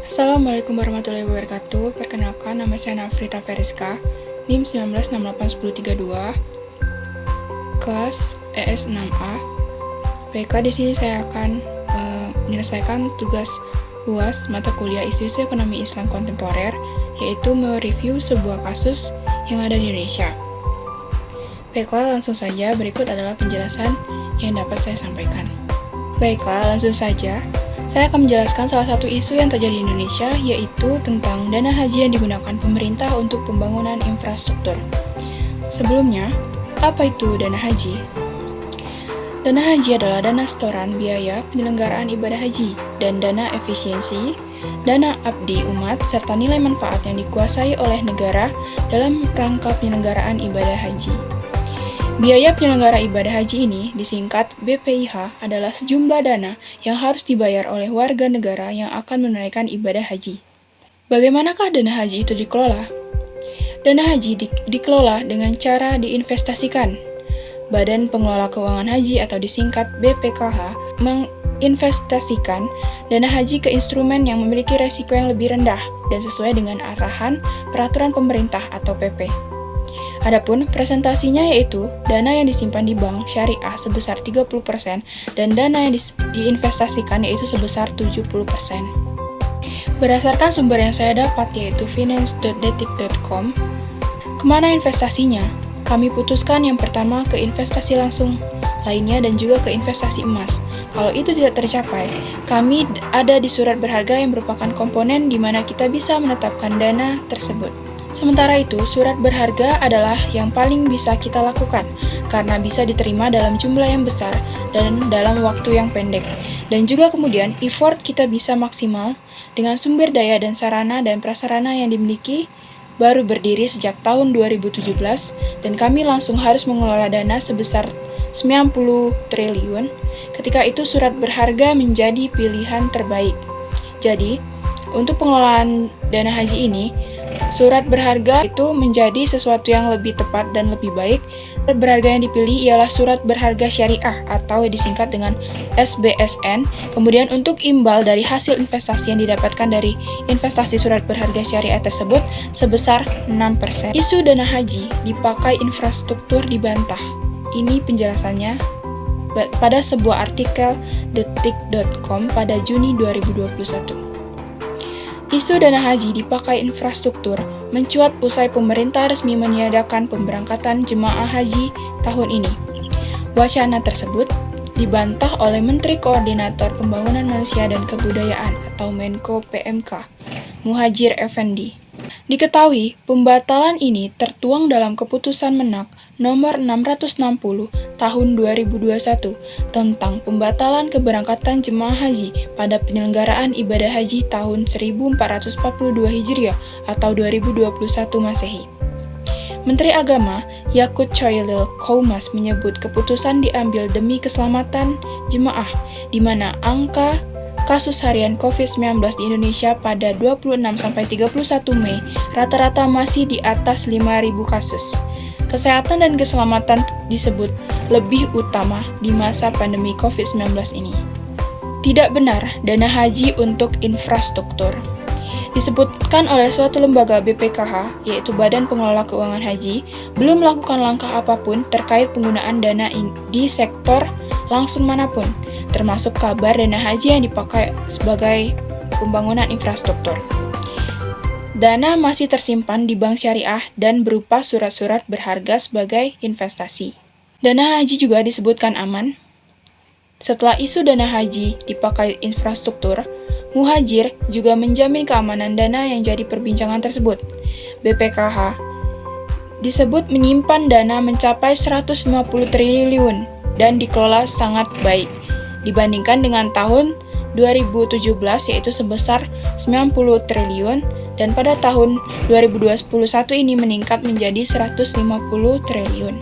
Assalamualaikum warahmatullahi wabarakatuh. Perkenalkan, nama saya Nafrita Feriska, NIM 1968132, kelas ES6A. Baiklah, di sini saya akan menyelesaikan tugas UAS mata kuliah isu-isu ekonomi Islam kontemporer, yaitu mereview sebuah kasus yang ada di Indonesia. Baiklah, langsung saja berikut adalah penjelasan yang dapat saya sampaikan. Baiklah, langsung saja. Saya akan menjelaskan salah satu isu yang terjadi di Indonesia, yaitu tentang dana haji yang digunakan pemerintah untuk pembangunan infrastruktur. Sebelumnya, apa itu dana haji? Dana haji adalah dana setoran biaya penyelenggaraan ibadah haji dan dana efisiensi, dana abdi umat, serta nilai manfaat yang dikuasai oleh negara dalam rangka penyelenggaraan ibadah haji. Biaya penyelenggara ibadah haji ini, disingkat BPIH, adalah sejumlah dana yang harus dibayar oleh warga negara yang akan menunaikan ibadah haji. Bagaimanakah dana haji itu dikelola? Dana haji dikelola dengan cara diinvestasikan. Badan Pengelola Keuangan Haji atau disingkat BPKH menginvestasikan dana haji ke instrumen yang memiliki resiko yang lebih rendah dan sesuai dengan arahan peraturan pemerintah atau PP. Adapun presentasinya yaitu dana yang disimpan di bank syariah sebesar 30% dan dana yang diinvestasikan yaitu sebesar 70%. Berdasarkan sumber yang saya dapat yaitu finance.detik.com, kemana investasinya? Kami putuskan yang pertama ke investasi langsung, lainnya dan juga ke investasi emas. Kalau itu tidak tercapai, kami ada di surat berharga yang merupakan komponen di mana kita bisa menetapkan dana tersebut. Sementara itu, surat berharga adalah yang paling bisa kita lakukan, karena bisa diterima dalam jumlah yang besar dan dalam waktu yang pendek. Dan juga kemudian, effort kita bisa maksimal dengan sumber daya dan sarana dan prasarana yang dimiliki, baru berdiri sejak tahun 2017, dan kami langsung harus mengelola dana sebesar 90 triliun. Ketika itu, surat berharga menjadi pilihan terbaik. Jadi, untuk pengelolaan dana haji ini, surat berharga itu menjadi sesuatu yang lebih tepat dan lebih baik. Surat berharga yang dipilih ialah surat berharga syariah atau disingkat dengan SBSN. Kemudian untuk imbal dari hasil investasi yang didapatkan dari investasi surat berharga syariah tersebut sebesar 6%. Isu dana haji dipakai infrastruktur dibantah. Ini penjelasannya pada sebuah artikel detik.com pada Juni 2021. Isu dana haji dipakai infrastruktur mencuat usai pemerintah resmi meniadakan pemberangkatan jemaah haji tahun ini. Wacana tersebut dibantah oleh Menteri Koordinator Pembangunan Manusia dan Kebudayaan atau Menko PMK, Muhadjir Effendi. Diketahui, pembatalan ini tertuang dalam keputusan Menak nomor 660 tahun 2021 tentang pembatalan keberangkatan jemaah haji pada penyelenggaraan ibadah haji tahun 1442 Hijriah atau 2021 Masehi. Menteri Agama Yakut Choylil Qoumas menyebut keputusan diambil demi keselamatan jemaah, di mana angka kasus harian COVID-19 di Indonesia pada 26-31 Mei rata-rata masih di atas 5.000 kasus. Kesehatan dan keselamatan disebut lebih utama di masa pandemi COVID-19 ini. Tidak benar dana haji untuk infrastruktur. Disebutkan oleh suatu lembaga BPKH, yaitu Badan Pengelola Keuangan Haji, belum melakukan langkah apapun terkait penggunaan dana di sektor langsung manapun, termasuk kabar dana haji yang dipakai sebagai pembangunan infrastruktur. Dana masih tersimpan di bank syariah dan berupa surat-surat berharga sebagai investasi. Dana haji juga disebutkan aman. Setelah isu dana haji dipakai infrastruktur, Muhadjir juga menjamin keamanan dana yang jadi perbincangan tersebut. BPKH disebut menyimpan dana mencapai 150 triliun dan dikelola sangat baik dibandingkan dengan tahun 2017 yaitu sebesar 90 triliun dan pada tahun 2021 ini meningkat menjadi 150 triliun.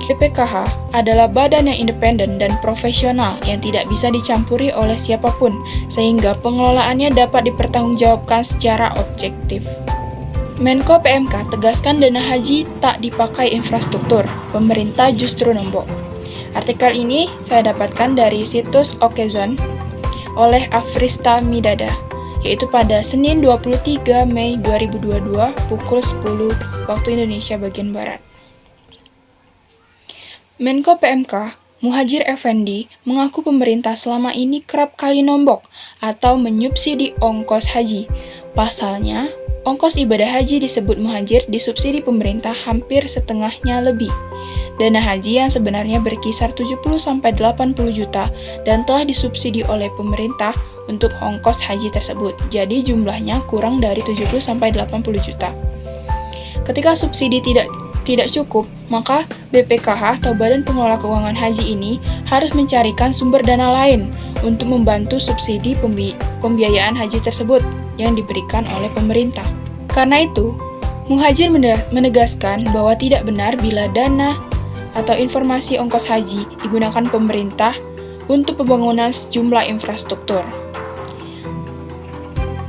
BPKH adalah badan yang independen dan profesional yang tidak bisa dicampuri oleh siapapun sehingga pengelolaannya dapat dipertanggungjawabkan secara objektif. Menko PMK tegaskan dana haji tak dipakai infrastruktur, pemerintah justru nombok. Artikel ini saya dapatkan dari situs Okezone oleh Afrista Midada. yaitu pada Senin 23 Mei 2022 pukul 10 waktu Indonesia bagian Barat. Menko PMK Muhadjir Effendi mengaku pemerintah selama ini kerap kali nombok atau menyubsidi ongkos haji. Pasalnya, ongkos ibadah haji disebut Muhadjir disubsidi pemerintah hampir setengahnya lebih. Dana haji yang sebenarnya berkisar 70-80 juta dan telah disubsidi oleh pemerintah untuk ongkos haji tersebut. Jadi jumlahnya kurang dari 70-80 juta. Ketika subsidi tidak cukup, maka BPKH atau Badan Pengelola Keuangan Haji ini harus mencarikan sumber dana lain untuk membantu subsidi pembiayaan haji tersebut yang diberikan oleh pemerintah. Karena itu, Muhadjir menegaskan bahwa tidak benar bila dana atau informasi ongkos haji digunakan pemerintah untuk pembangunan sejumlah infrastruktur.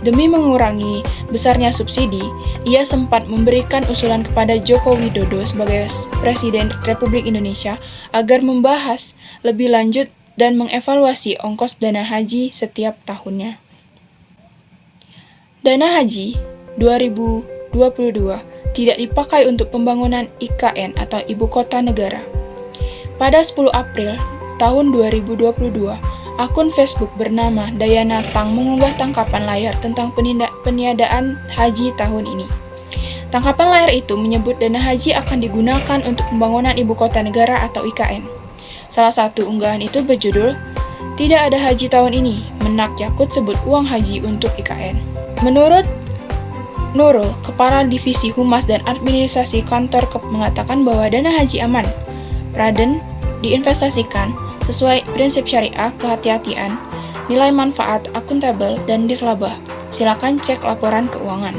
Demi mengurangi besarnya subsidi, ia sempat memberikan usulan kepada Joko Widodo sebagai Presiden Republik Indonesia agar membahas lebih lanjut dan mengevaluasi ongkos dana haji setiap tahunnya. Dana haji 2022 tidak dipakai untuk pembangunan IKN atau Ibu Kota Negara. Pada 10 April tahun 2022, akun Facebook bernama Dayana Tang mengunggah tangkapan layar tentang peniadaan haji tahun ini. Tangkapan layar itu menyebut dana haji akan digunakan untuk pembangunan Ibu Kota Negara atau IKN. Salah satu unggahan itu berjudul, "Tidak ada haji tahun ini, Menak Yakut sebut uang haji untuk IKN." Menurut Nurul, Kepala Divisi Humas dan Administrasi Kantor KEP mengatakan bahwa dana haji aman. Raden diinvestasikan sesuai prinsip syariah, kehati-hatian, nilai manfaat, akuntabel, dan nirlaba. Silakan cek laporan keuangan.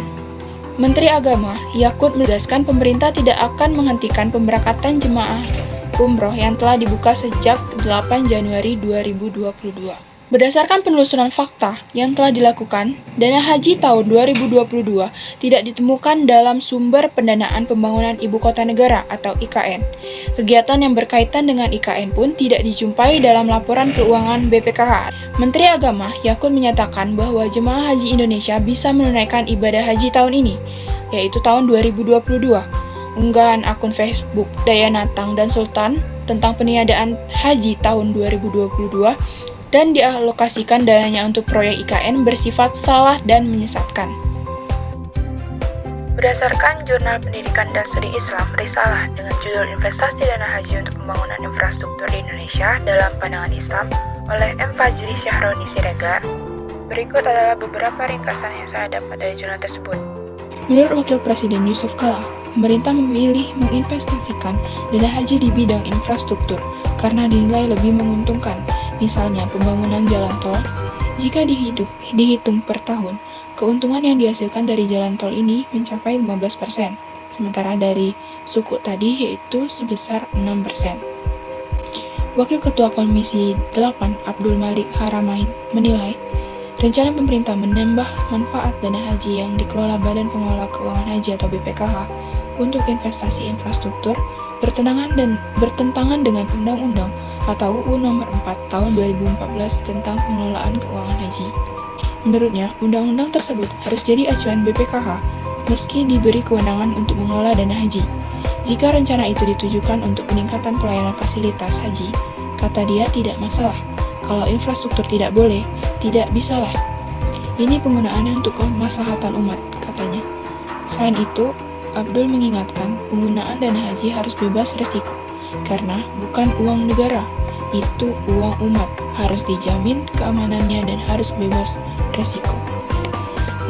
Menteri Agama Yakut menegaskan pemerintah tidak akan menghentikan pemberangkatan jemaah umroh yang telah dibuka sejak 8 Januari 2022. Berdasarkan penelusuran fakta yang telah dilakukan, dana haji tahun 2022 tidak ditemukan dalam sumber pendanaan pembangunan Ibu Kota Negara atau IKN. Kegiatan yang berkaitan dengan IKN pun tidak dijumpai dalam laporan keuangan BPKH. Menteri Agama Yakut menyatakan bahwa jemaah haji Indonesia bisa menunaikan ibadah haji tahun ini, yaitu tahun 2022. Unggahan akun Facebook Dayana Tang dan Sultan tentang peniadaan haji tahun 2022 dan dialokasikan dananya untuk proyek IKN bersifat salah dan menyesatkan. Berdasarkan Jurnal Pendidikan dan Studi Islam Risalah dengan judul Investasi Dana Haji untuk Pembangunan Infrastruktur di Indonesia dalam Pandangan Islam oleh M. Fajri Syahroni Siregar, berikut adalah beberapa ringkasan yang saya dapat dari jurnal tersebut. Menurut Wakil Presiden Yusuf Kala, pemerintah memilih menginvestasikan dana haji di bidang infrastruktur karena dinilai lebih menguntungkan. Misalnya pembangunan jalan tol, jika dihitung per tahun, keuntungan yang dihasilkan dari jalan tol ini mencapai 15%, sementara dari suku tadi yaitu sebesar 6%. Wakil Ketua Komisi 8 Abdul Malik Haramain menilai, rencana pemerintah menambah manfaat dana haji yang dikelola Badan Pengelola Keuangan Haji atau BPKH untuk investasi infrastruktur bertentangan dengan Undang-Undang atau UU Nomor 4 Tahun 2014 tentang pengelolaan keuangan haji. Menurutnya, undang-undang tersebut harus jadi acuan BPKH meski diberi kewenangan untuk mengelola dana haji. Jika rencana itu ditujukan untuk peningkatan pelayanan fasilitas haji, kata dia tidak masalah. Kalau infrastruktur tidak boleh, tidak bisalah. Ini penggunaannya untuk kemaslahatan umat, katanya. Selain itu, Abdul mengingatkan penggunaan dana haji harus bebas resiko, karena bukan uang negara, itu uang umat, harus dijamin keamanannya dan harus bebas resiko.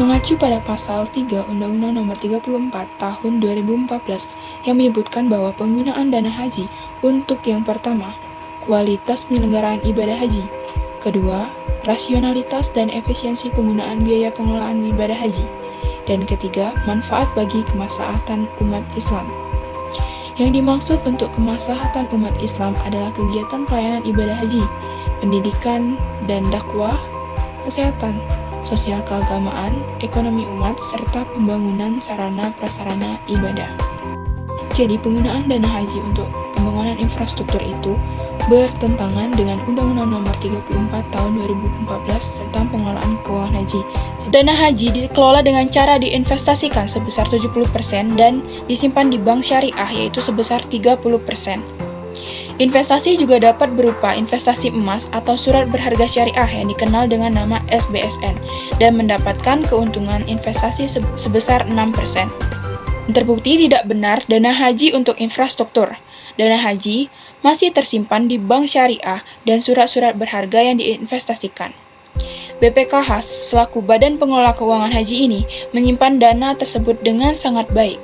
Mengacu pada pasal 3 Undang-Undang Nomor 34 Tahun 2014 yang menyebutkan bahwa penggunaan dana haji untuk yang pertama, kualitas penyelenggaraan ibadah haji, kedua, rasionalitas dan efisiensi penggunaan biaya pengelolaan ibadah haji, dan ketiga, manfaat bagi kemaslahatan umat Islam. Yang dimaksud untuk kemaslahatan umat Islam adalah kegiatan pelayanan ibadah haji, pendidikan dan dakwah, kesehatan, sosial keagamaan, ekonomi umat, serta pembangunan sarana prasarana ibadah. Jadi penggunaan dana haji untuk pembangunan infrastruktur itu bertentangan dengan Undang-Undang Nomor 34 Tahun 2014 tentang pengelolaan keuangan haji, Dana haji dikelola dengan cara diinvestasikan sebesar 70% dan disimpan di bank syariah yaitu sebesar 30%. Investasi juga dapat berupa investasi emas atau surat berharga syariah yang dikenal dengan nama SBSN dan mendapatkan keuntungan investasi sebesar 6%. Terbukti tidak benar dana haji untuk infrastruktur. Dana haji masih tersimpan di bank syariah dan surat-surat berharga yang diinvestasikan. BPKH selaku Badan Pengelola Keuangan Haji ini menyimpan dana tersebut dengan sangat baik.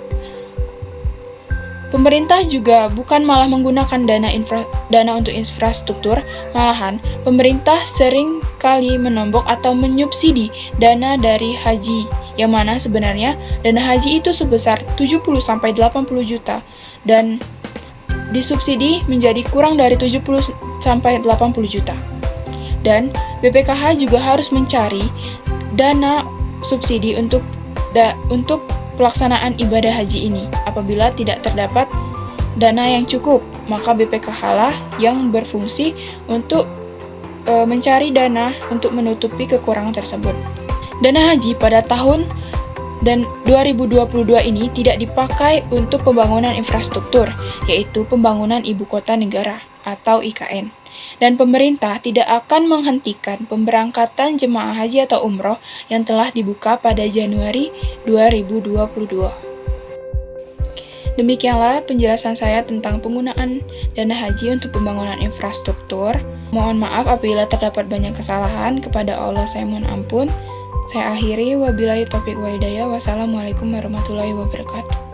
Pemerintah juga bukan malah menggunakan dana untuk infrastruktur, malahan pemerintah sering kali menombok atau menyubsidi dana dari haji, yang mana sebenarnya dana haji itu sebesar 70-80 juta dan disubsidi menjadi kurang dari 70-80 juta. Dan BPKH juga harus mencari dana subsidi untuk pelaksanaan ibadah haji ini. Apabila tidak terdapat dana yang cukup, maka BPKH lah yang berfungsi untuk mencari dana untuk menutupi kekurangan tersebut. Dana haji pada tahun 2022 ini tidak dipakai untuk pembangunan infrastruktur, yaitu pembangunan ibu kota negara atau IKN. Dan pemerintah tidak akan menghentikan pemberangkatan jemaah haji atau umroh yang telah dibuka pada Januari 2022. Demikianlah penjelasan saya tentang penggunaan dana haji untuk pembangunan infrastruktur. Mohon maaf apabila terdapat banyak kesalahan, kepada Allah saya mohon ampun. Saya akhiri, wabillahi taufiq wa hidayah. Wassalamualaikum warahmatullahi wabarakatuh.